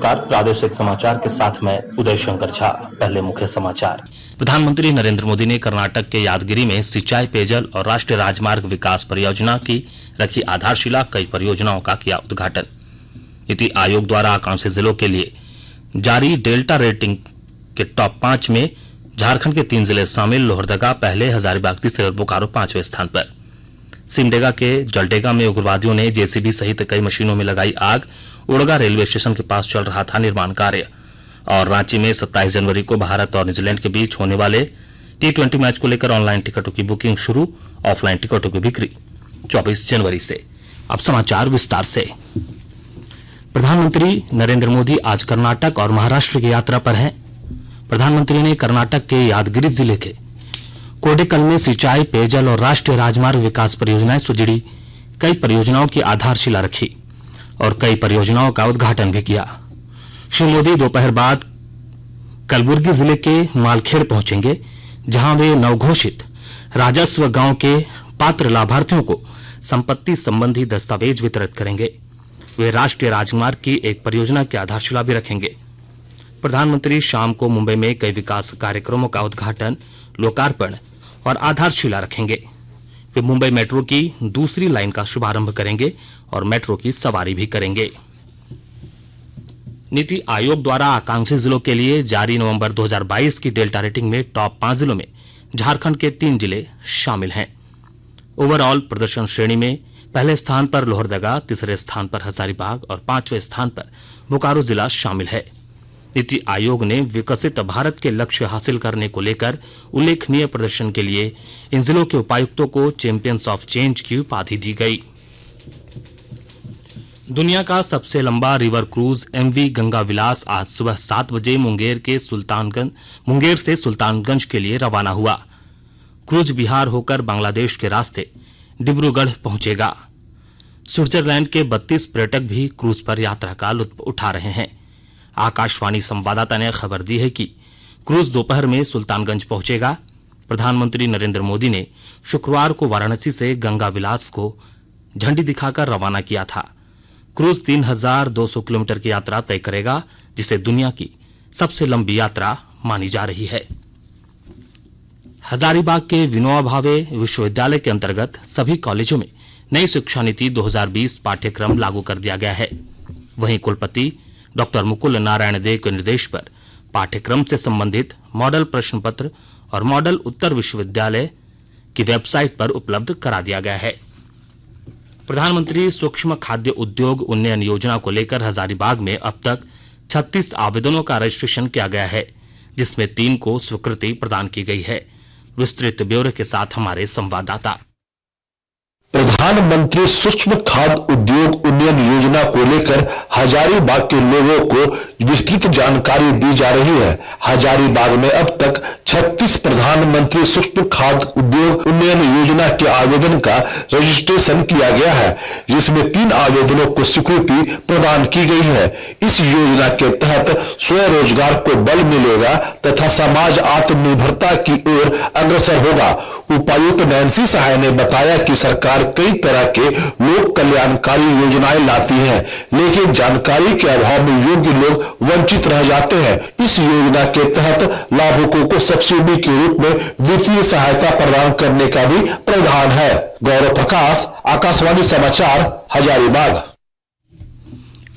नमस्कार, प्रादेशिक समाचार के साथ मैं उदय शंकर झा। पहले मुख्य समाचार। प्रधानमंत्री नरेंद्र मोदी ने कर्नाटक के यादगिरी में सिंचाई, पेयजल और राष्ट्रीय राजमार्ग विकास परियोजना की रखी आधारशिला। कई परियोजनाओं का किया उद्घाटन। नीति आयोग द्वारा आकांक्षी जिलों के लिए जारी डेल्टा रेटिंग के टॉप 5 में झारखंड के 3 जिले शामिल। लोहरदगा पहले, हजारीबाग तीसरे और बोकारो 5वें स्थान पर। सिमडेगा के जलडेगा में उग्रवादियों ने जेसीबी सहित कई मशीनों में लगाई आग। उड़गा रेलवे स्टेशन के पास चल रहा था निर्माण कार्य। और रांची में 27 जनवरी को भारत और न्यूजीलैंड के बीच होने वाले T20 मैच को लेकर ऑनलाइन टिकटों की बुकिंग शुरू। ऑफलाइन टिकटों की बिक्री 24 जनवरी से। अब समाचार विस्तार से। प्रधानमंत्री नरेंद्र मोदी आज कर्नाटक और महाराष्ट्र की यात्रा पर हैं। प्रधानमंत्री ने कर्नाटक के यादगिरी जिले के कोडेकल में सिंचाई, पेयजल और राष्ट्रीय राजमार्ग विकास परियोजनाएं से जुड़ी कई परियोजनाओं की आधारशिला रखी और कई परियोजनाओं का उद्घाटन भी किया। श्री मोदी दोपहर बाद कलबुर्गी जिले के मालखेड़ पहुंचेंगे, जहां वे नवघोषित राजस्व गांव के पात्र लाभार्थियों को संपत्ति संबंधी दस्तावेज वितरित करेंगे। वे राष्ट्रीय राजमार्ग की एक परियोजना की आधारशिला भी रखेंगे। प्रधानमंत्री शाम को मुंबई में कई विकास कार्यक्रमों का उद्घाटन, लोकार्पण और आधारशिला रखेंगे। वे मुंबई मेट्रो की दूसरी लाइन का शुभारंभ करेंगे और मेट्रो की सवारी भी करेंगे। नीति आयोग द्वारा आकांक्षी जिलों के लिए जारी नवंबर 2022 की डेल्टा रेटिंग में टॉप 5 जिलों में झारखंड के 3 जिले शामिल हैं। ओवरऑल प्रदर्शन श्रेणी में पहले स्थान पर लोहरदगा, तीसरे स्थान पर हजारीबाग और 5वें स्थान पर बोकारो जिला शामिल है। नीति आयोग ने विकसित भारत के लक्ष्य हासिल करने को लेकर उल्लेखनीय प्रदर्शन के लिए इन जिलों के उपायुक्तों को चैंपियंस ऑफ चेंज की उपाधि दी गई। दुनिया का सबसे लंबा रिवर क्रूज MV गंगा विलास आज सुबह 7 बजे मुंगेर से सुल्तानगंज के लिए रवाना हुआ। क्रूज बिहार होकर बांग्लादेश के रास्ते डिब्रूगढ़ पहुंचेगा। स्विट्जरलैंड के 32 पर्यटक भी क्रूज पर यात्रा का लुत्फ उठा रहे हैं। आकाशवाणी संवाददाता ने खबर दी है कि क्रूज दोपहर में सुल्तानगंज पहुंचेगा। प्रधानमंत्री नरेंद्र मोदी ने शुक्रवार को वाराणसी से गंगा विलास को झंडी दिखाकर रवाना किया था। क्रूज 3200 किलोमीटर की यात्रा तय करेगा, जिसे दुनिया की सबसे लंबी यात्रा मानी जा रही है। हजारीबाग के विनोबा भावे विश्वविद्यालय के अंतर्गत सभी कॉलेजों में नई शिक्षा नीति 2020 पाठ्यक्रम लागू कर दिया गया है। वहीं कुलपति डॉक्टर मुकुल नारायण देव के निर्देश पर पाठ्यक्रम से संबंधित मॉडल प्रश्न पत्र और मॉडल उत्तर विश्वविद्यालय की वेबसाइट पर उपलब्ध करा दिया गया है। प्रधानमंत्री सूक्ष्म खाद्य उद्योग उन्नयन योजना को लेकर हजारीबाग में अब तक 36 आवेदनों का रजिस्ट्रेशन किया गया है, जिसमें 3 को स्वीकृति प्रदान की गई है। विस्तृत ब्यौरे के साथ हमारे संवाददाता। प्रधानमंत्री सूक्ष्म खाद्य उद्योग उन्नयन योजना को लेकर हजारीबाग के लोगों को विस्तृत जानकारी दी जा रही है। हजारीबाग में अब तक 36 प्रधानमंत्री सूक्ष्म खाद्य उद्योग उन्नयन योजना के आवेदन का रजिस्ट्रेशन किया गया है, जिसमें 3 आवेदनों को स्वीकृति प्रदान की गई है। इस योजना के तहत स्वरोजगार को बल मिलेगा तथा समाज आत्मनिर्भरता की ओर अग्रसर होगा। उपायुक्त नैन्सी सहाय ने बताया कि सरकार कई तरह के लोक कल्याणकारी योजनाएं लाती है, लेकिन जानकारी के अभाव में योग्य लोग वंचित रह जाते हैं। इस योजना के तहत लाभुकों को सब्सिडी के रूप में वित्तीय सहायता प्रदान करने का भी प्रावधान है। गौरव प्रकाश, आकाशवाणी समाचार, हजारीबाग।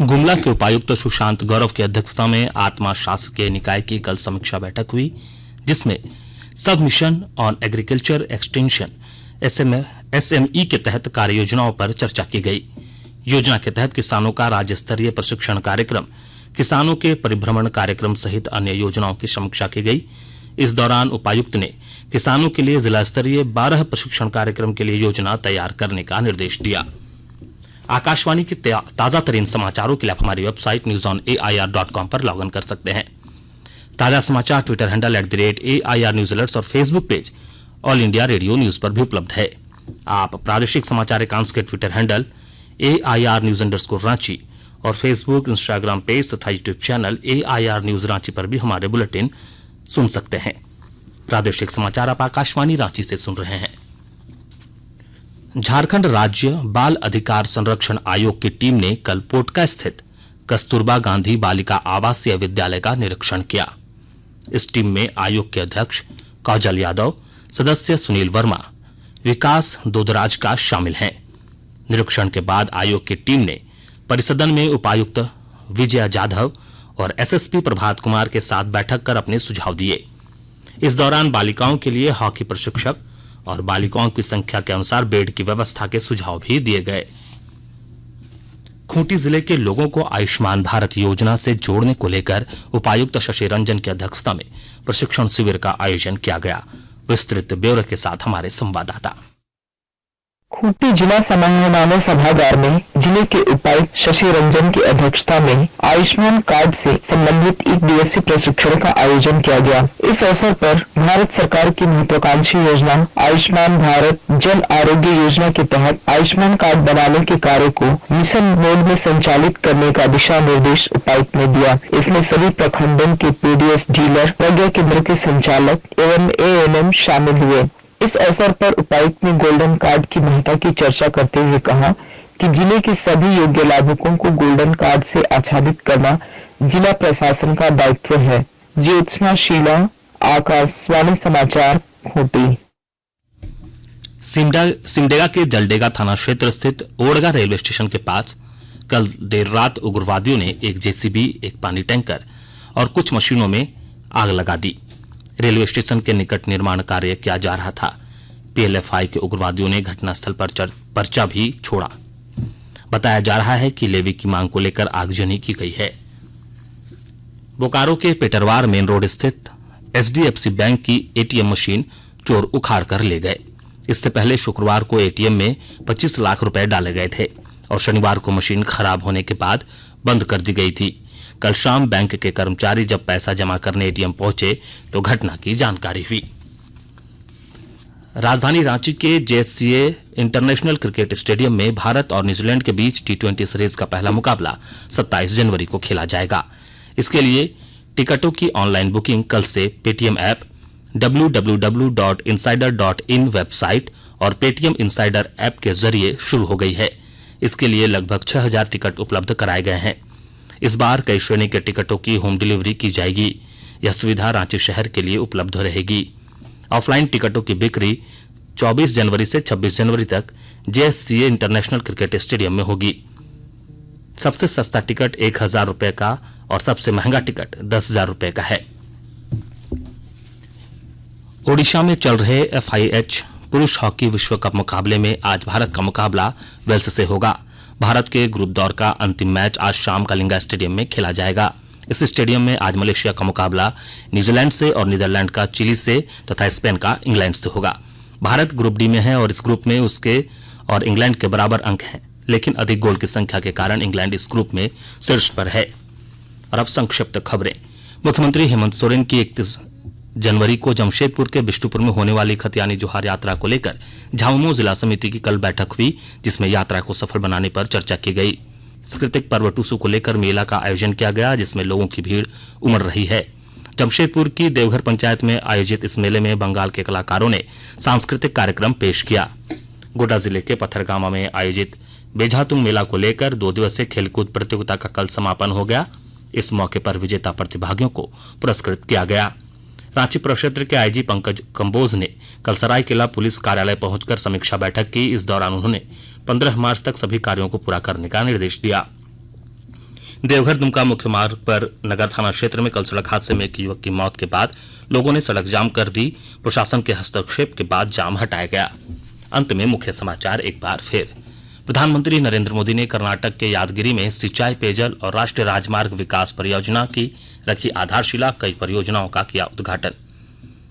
गुमला के उपायुक्त सुशांत गौरव की अध्यक्षता में आत्मा शासकीय निकाय की कल समीक्षा बैठक हुई, जिसमें सब mission on agriculture extension SME के तहत कार्य योजनाओं पर चर्चा की गई। योजना के तहत किसानों का राज्य स्तरीय प्रशिक्षण कार्यक्रम, किसानों के परिभ्रमण कार्यक्रम सहित अन्य योजनाओं की समीक्षा की गई। इस दौरान उपायुक्त ने किसानों के लिए जिला स्तरीय 12 प्रशिक्षण कार्यक्रम के लिए योजना तैयार करने का निर्देश दिया। आकाशवाणी के ताजा तरीन समाचारों के लिए आप हमारी वेबसाइट newsonair.com पर लॉग इन कर सकते हैं। ताजा समाचार Twitter handle @AIR news alerts और Facebook page All India Radio News पर भी उपलब्ध है। आप प्रादेशिक समाचार एकांश के Twitter handle AIR news _ Ranchi और फेसबुक, इंस्टाग्राम पेज तथा YouTube channel AIR news Ranchi पर भी हमारे बुलेटिन सुन सकते हैं। प्रादेशिक समाचार आप आकाशवाणी रांची से सुन रहे हैं। झारखंड राज्य बाल अधिकार संरक्षण आयोग की टीम ने कल पोटका स्थित कस्तूरबा गांधी बालिका आवासीय विद्यालय का निरीक्षण किया। इस टीम में आयोग के अध्यक्ष काजल यादव, सदस्य सुनील वर्मा, विकास दोदराज का शामिल हैं। निरीक्षण के बाद आयोग की टीम ने परिसदन में उपायुक्त विजया जाधव और एसएसपी प्रभात कुमार के साथ बैठक कर अपने सुझाव दिए। इस दौरान बालिकाओं के लिए हॉकी प्रशिक्षक और बालिकाओं की संख्या के अनुसार बेड की व्यवस्था के सुझाव भी दिए गए। खूंटी जिले के लोगों को आयुष्मान भारत योजना से जोड़ने को लेकर उपायुक्त शशि रंजन की अध्यक्षता में प्रशिक्षण शिविर का आयोजन किया गया। विस्तृत ब्यौरे के साथ हमारे संवाददाता। खूंटी जिला समन्वय सभागार में जिले के उपायुक्त शशि रंजन की अध्यक्षता में आयुष्मान कार्ड से संबंधित एक दिवसीय प्रशिक्षण का आयोजन किया गया। इस अवसर पर भारत सरकार की महत्वाकांक्षी योजना आयुष्मान भारत जन आरोग्य योजना के तहत आयुष्मान कार्ड बनाने के कार्य को मिशन मोड में संचालित करने का दिशा निर्देश उपायुक्त ने दिया। इसमें सभी प्रखंडों के पीडीएस डीलर, प्रज्ञा केंद्र के संचालक एवं एएनएम शामिल हुए। इस अवसर पर उपायुक्त ने गोल्डन कार्ड की महत्ता की चर्चा करते हुए कहा कि जिले के सभी योग्य लाभुकों को गोल्डन कार्ड से आच्छादित करना जिला प्रशासन का दायित्व है। ज्योत्सना शीला, आकाशवाणी समाचार, खूंटी। सिमडेगा के जलडेगा थाना क्षेत्र स्थित ओड़गा रेलवे स्टेशन के पास कल देर रात उग्रवादियों ने एक जेसीबी, एक पानी टैंकर और कुछ मशीनों में आग लगा दी। रेलवे स्टेशन के निकट निर्माण कार्य किया जा रहा था। पीएलएफआई के उग्रवादियों ने घटनास्थल पर पर्चा भी छोड़ा। बताया जा रहा है कि लेवी की मांग को लेकर आगजनी की गई है। बोकारो के पेटरवार मेन रोड स्थित एचडीएफसी बैंक की एटीएम मशीन चोर उखाड़ कर ले गए। इससे पहले शुक्रवार को एटीएम में 25 लाख रुपए डाले गए थे और शनिवार को मशीन खराब होने के बाद बंद कर दी गई थी। कल शाम बैंक के कर्मचारी जब पैसा जमा करने एटीएम पहुंचे तो घटना की जानकारी हुई। राजधानी रांची के जेएससीए इंटरनेशनल क्रिकेट स्टेडियम में भारत और न्यूजीलैंड के बीच टी20 सीरीज का पहला मुकाबला 27 जनवरी को खेला जाएगा। इसके लिए टिकटों की ऑनलाइन बुकिंग कल से पेटीएम ऐप, www.insider.in वेबसाइट और पेटीएम इंसाइडर ऐप के जरिए शुरू हो गई है। इसके लिए लगभग 6000 टिकट उपलब्ध कराए गए हैं। इस बार कई श्रेणी के टिकटों की होम डिलीवरी की जाएगी। यह सुविधा रांची शहर के लिए उपलब्ध रहेगी। ऑफलाइन टिकटों की बिक्री 24 जनवरी से 26 जनवरी तक जेएससीए इंटरनेशनल क्रिकेट स्टेडियम में होगी। सबसे सस्ता टिकट 1000 रुपए का और सबसे महंगा टिकट 10,000 रुपए का है। ओडिशा में चल रहे FIH पुरुष हॉकी विश्व कप मुकाबले में आज भारत का मुकाबला वेल्स से होगा। भारत के ग्रुप दौर का अंतिम मैच आज शाम कलिंगा स्टेडियम में खेला जाएगा। इस स्टेडियम में आज मलेशिया का मुकाबला न्यूजीलैंड से और नीदरलैंड का चिली से तथा स्पेन का इंग्लैंड से होगा। भारत ग्रुप डी में है और इस ग्रुप में उसके और इंग्लैंड के बराबर अंक हैं, लेकिन अधिक गोल की संख्या के कारण इंग्लैंड इस ग्रुप में शीर्ष पर है। और अब संक्षिप्त खबरें। मुख्यमंत्री हेमंत सोरेन की 31 जनवरी को जमशेदपुर के बिष्टुपुर में होने वाली खतियानी जोहार यात्रा को लेकर झामुमो जिला समिति की कल बैठक हुई, जिसमें यात्रा को सफल बनाने पर चर्चा की गई। सांस्कृतिक पर्व टूसू को लेकर मेला का आयोजन किया गया, जिसमें लोगों की भीड़ उमड़ रही है। जमशेदपुर की देवघर पंचायत में आयोजित इस मेले में बंगाल के कलाकारों ने सांस्कृतिक कार्यक्रम पेश किया। गोड्डा जिले के पत्थरगामा में आयोजित बेझातुंग मेला को लेकर 2 दिवसीय खेलकूद प्रतियोगिता का कल समापन हो गया। इस मौके पर विजेता प्रतिभागियों को पुरस्कृत किया गया। रांची प्रक्षेत्र के आईजी पंकज कंबोज ने कल सरायकेला पुलिस कार्यालय पहुंचकर समीक्षा बैठक की। इस दौरान उन्होंने 15 मार्च तक सभी कार्यों को पूरा करने का निर्देश दिया। देवघर दुमका मुख्य मार्ग पर नगर थाना क्षेत्र में कल सड़क हादसे में एक युवक की मौत के बाद लोगों ने सड़क जाम कर दी। प्रशासन के हस्तक्षेप के बाद जाम हटाया गया। अंत में मुख्य समाचार एक बार फिर। प्रधानमंत्री नरेंद्र मोदी ने कर्नाटक के यादगिरी में सिंचाई, पेयजल और राष्ट्रीय राजमार्ग विकास परियोजना की रखी आधारशिला। कई परियोजनाओं का किया उद्घाटन।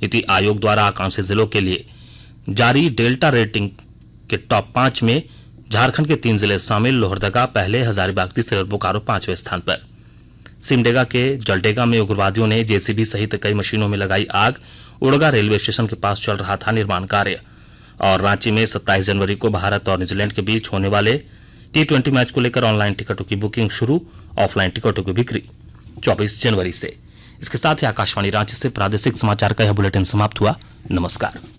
नीति आयोग द्वारा आकांक्षी जिलों के लिए जारी डेल्टा रेटिंग के टॉप 5 में झारखंड के 3 जिले शामिल। लोहरदगा पहले, हजारीबाग तीसरे और बोकारो 5वें स्थान पर। सिमडेगा के जलडेगा में उग्रवादियों ने जेसीबी सहित कई मशीनों में लगाई आग। ओड़गा रेलवे स्टेशन के पास चल रहा था निर्माण कार्य। और रांची में 27 जनवरी को भारत और न्यूजीलैंड के बीच होने वाले T20 मैच को लेकर ऑनलाइन टिकटों की बुकिंग शुरू। ऑफलाइन टिकटों की बिक्री 24 जनवरी से। इसके साथ ही आकाशवाणी रांची से प्रादेशिक समाचार का यह बुलेटिन समाप्त हुआ। नमस्कार।